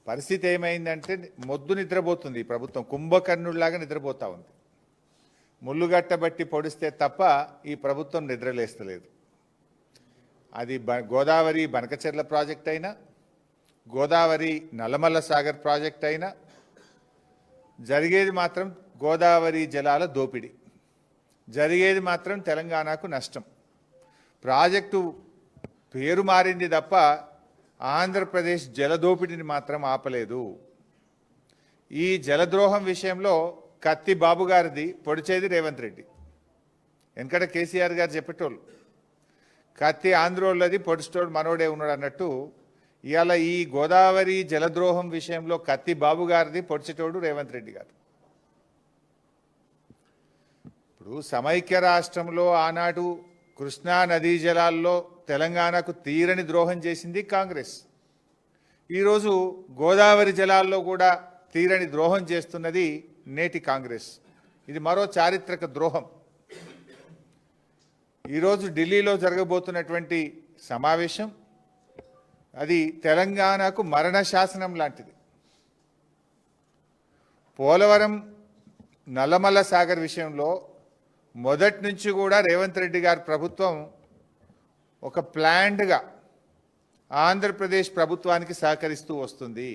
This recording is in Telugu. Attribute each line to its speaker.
Speaker 1: పరిస్థితి ఏమైందంటే మొద్దు నిద్రపోతుంది ఈ ప్రభుత్వం, కుంభకర్ణుడిలాగా నిద్రపోతా ఉంది. ముళ్ళుగట్టబట్టి పొడిస్తే తప్ప ఈ ప్రభుత్వం నిద్రలేస్తలేదు. అది గోదావరి బనకచెర్ల ప్రాజెక్ట్ అయినా, గోదావరి నల్లమల్ల సాగర్ ప్రాజెక్ట్ అయినా జరిగేది మాత్రం గోదావరి జలాల దోపిడీ, జరిగేది మాత్రం తెలంగాణకు నష్టం. ప్రాజెక్టు పేరు మారింది తప్ప ఆంధ్రప్రదేశ్ జలదోపిడిని మాత్రం ఆపలేదు. ఈ జలద్రోహం విషయంలో కత్తి బాబు గారిది, పొడిచేది రేవంత్ రెడ్డి. ఎందుకంటే కేసీఆర్ గారు చెప్పేటోళ్ళు కత్తి ఆంధ్రోళ్ళది, పొడిచేటోడు మనోడే ఉన్నాడు అన్నట్టు ఇవాళ ఈ గోదావరి జలద్రోహం విషయంలో కత్తి బాబు గారిది, పొడిచేటోడు రేవంత్ రెడ్డి గారు. ఇప్పుడు సమైక్య రాష్ట్రంలో ఆనాడు కృష్ణా నదీ జలాల్లో తెలంగాణకు తీరని ద్రోహం చేసింది కాంగ్రెస్. ఈరోజు గోదావరి జలాల్లో కూడా తీరని ద్రోహం చేస్తున్నది నేటి కాంగ్రెస్. ఇది మరో చారిత్రక ద్రోహం. ఈరోజు ఢిల్లీలో జరగబోతున్నటువంటి సమావేశం అది తెలంగాణకు మరణ శాసనం లాంటిది. పోలవరం నల్లమల్ల సాగర్ విషయంలో మొదటి నుంచి కూడా రేవంత్ రెడ్డి గారి ప్రభుత్వం ఒక ప్లాన్డ్గా ఆంధ్రప్రదేశ్ ప్రభుత్వానికి సహకరిస్తూ వస్తుంది.